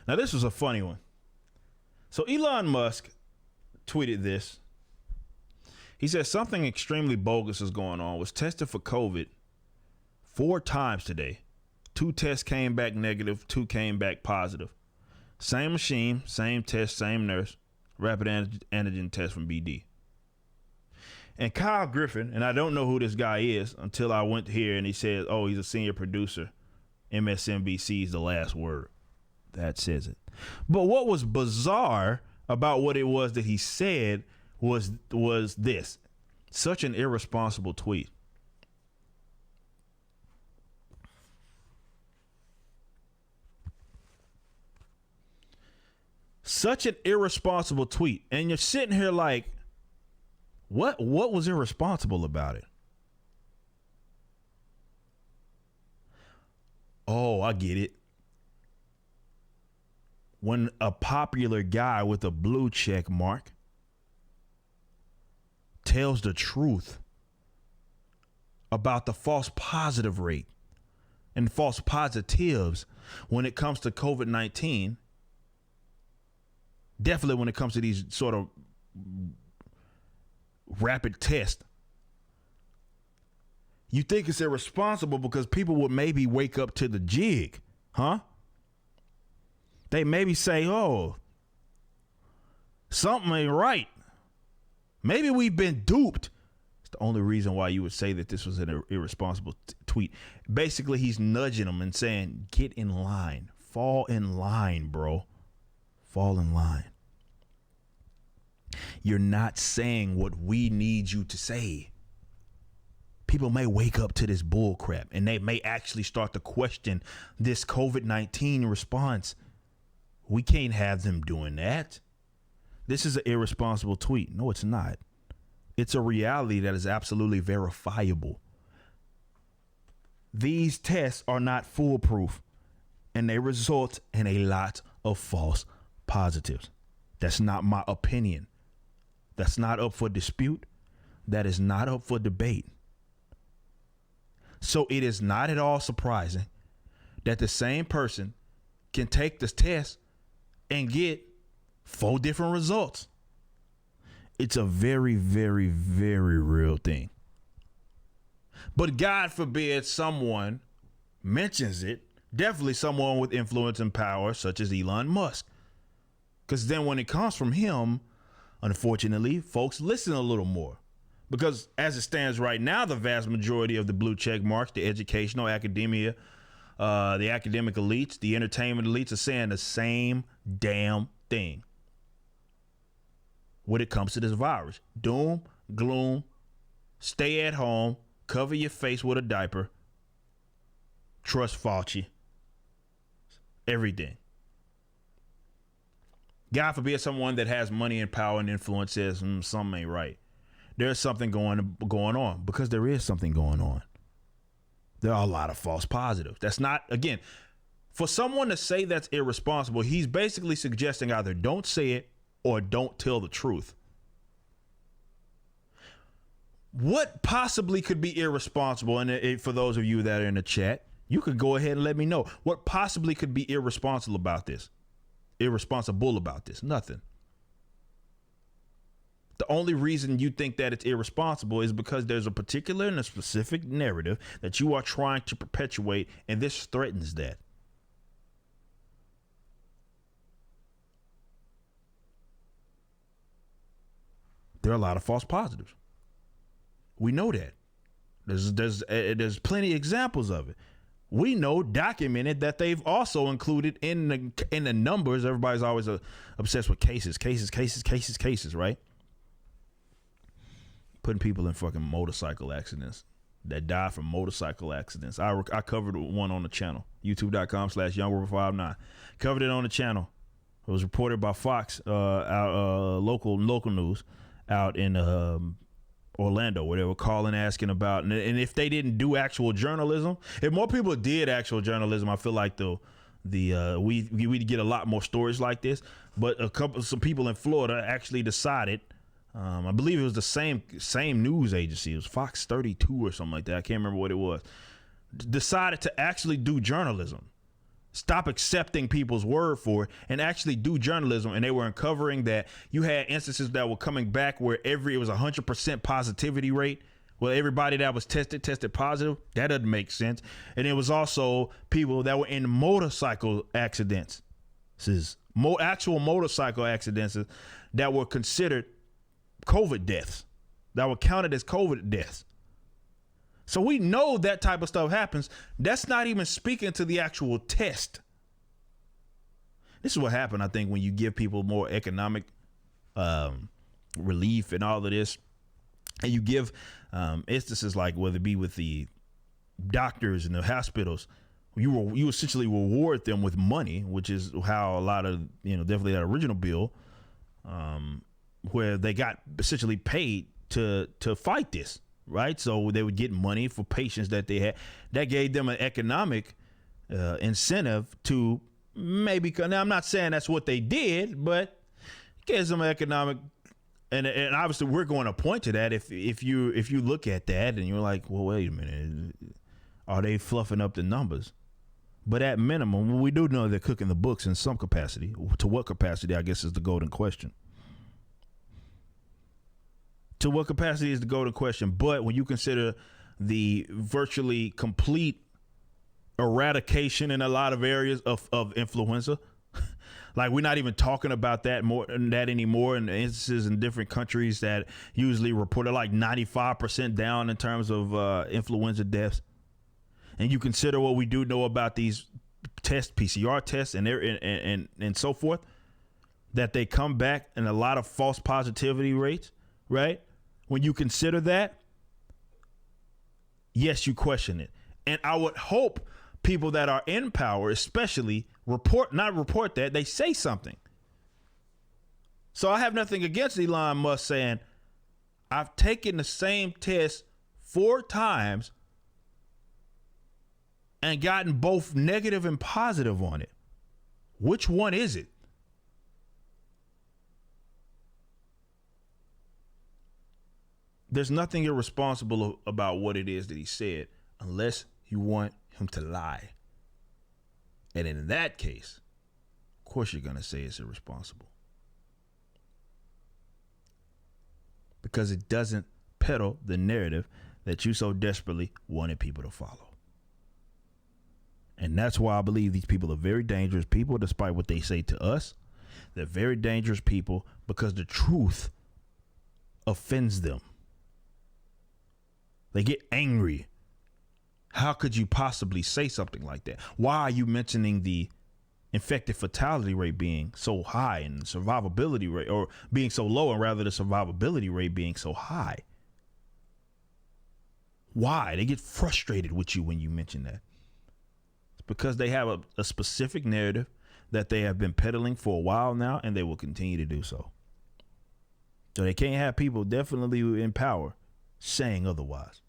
Now, this was a funny one. So Elon Musk tweeted this. He said something extremely bogus is going on. Was tested for COVID 4 times today. 2 tests came back negative, 2 came back positive. Same machine, same test, same nurse. Rapid antigen test from BD. And Kyle Griffin, and I don't know who this guy is until I went here and he said, oh, he's a senior producer. MSNBC is the last word. That says it. But what was bizarre about what it was that he said was this. Such an irresponsible tweet. Such an irresponsible tweet. And you're sitting here like, what was irresponsible about it? Oh, I get it. When a popular guy with a blue check mark tells the truth about the false positive rate and false positives when it comes to COVID-19, definitely when it comes to these sort of rapid tests, you think it's irresponsible because people would maybe wake up to the jig, huh? They maybe say, oh, something ain't right. Maybe we've been duped. It's the only reason why you would say that this was an irresponsible tweet. Basically, he's nudging them and saying, get in line. Fall in line, bro. Fall in line. You're not saying what we need you to say. People may wake up to this bull crap and they may actually start to question this COVID-19 response. We can't have them doing that. This is an irresponsible tweet. No, it's not. It's a reality that is absolutely verifiable. These tests are not foolproof and they result in a lot of false positives. That's not my opinion. That's not up for dispute. That is not up for debate. So it is not at all surprising that the same person can take this test and get 4 different results. It's a very, very, very real thing. But God forbid someone mentions it, definitely someone with influence and power such as Elon Musk. Because then when it comes from him, unfortunately, folks listen a little more. Because as it stands right now, the vast majority of the blue check marks, the educational, academia, the academic elites, the entertainment elites are saying the same damn thing when it comes to this virus. Doom, gloom, stay at home, cover your face with a diaper, trust Fauci, everything. God forbid someone that has money and power and influence says something ain't right. There's something going on, because there is something going on. There are a lot of false positives. That's not, again, for someone to say that's irresponsible, he's basically suggesting either don't say it or don't tell the truth. What possibly could be irresponsible? And for those of you that are in the chat, you could go ahead and let me know what possibly could be irresponsible about this. Nothing. The only reason you think that it's irresponsible is because there's a particular and a specific narrative that you are trying to perpetuate, and this threatens that. There are a lot of false positives. We know that. There's plenty of examples of it. We know, documented, that they've also included in the numbers. Everybody's always obsessed with cases, right? Putting people in fucking motorcycle accidents that die from motorcycle accidents. I covered one on the channel, youtube.com/YoungRover59. Covered it on the channel. It was reported by Fox, local news out in Orlando, where they were calling, asking about, and if they didn't do actual journalism, if more people did actual journalism, I feel like we'd get a lot more stories like this. But some people in Florida actually decided, I believe it was the same news agency, it was Fox 32 or something like that, I can't remember what it was, decided to actually do journalism. Stop accepting people's word for it and actually do journalism. And they were uncovering that you had instances that were coming back where it was 100% positivity rate. Well, everybody that was tested positive. That doesn't make sense. And it was also people that were in motorcycle accidents. This is actual motorcycle accidents that were considered COVID deaths, that were counted as COVID deaths. So we know that type of stuff happens. That's not even speaking to the actual test. This is what happened, I think, when you give people more economic relief and all of this. And you give instances like whether it be with the doctors and the hospitals, you essentially reward them with money, which is how a lot of, definitely that original bill, where they got essentially paid to fight this. Right. So they would get money for patients that they had. That gave them an economic incentive to maybe. Now, I'm not saying that's what they did, but it gives them an economic. And obviously, we're going to point to that if you look at that and you're like, well, wait a minute. Are they fluffing up the numbers? But at minimum, we do know they're cooking the books in some capacity. To what capacity, I guess, is the golden question. To what capacity is the golden question. But when you consider the virtually complete eradication in a lot of areas of influenza, like we're not even talking about that anymore in instances in different countries that usually reported like 95% down in terms of influenza deaths. And you consider what we do know about these PCR tests and so forth, that they come back in a lot of false positivity rates, right? When you consider that, yes, you question it. And I would hope people that are in power, especially, not report that, they say something. So I have nothing against Elon Musk saying, I've taken the same test 4 times and gotten both negative and positive on it. Which one is it? There's nothing irresponsible about what it is that he said, unless you want him to lie. And in that case, of course you're going to say it's irresponsible. Because it doesn't peddle the narrative that you so desperately wanted people to follow. And that's why I believe these people are very dangerous people, despite what they say to us. They're very dangerous people because the truth offends them. They get angry. How could you possibly say something like that? Why are you mentioning the infected fatality rate being so high and survivability rate, or being so low, and rather the survivability rate being so high? Why? They get frustrated with you when you mention that. It's because they have a specific narrative that they have been peddling for a while now, and they will continue to do so. So they can't have people definitely in power saying otherwise.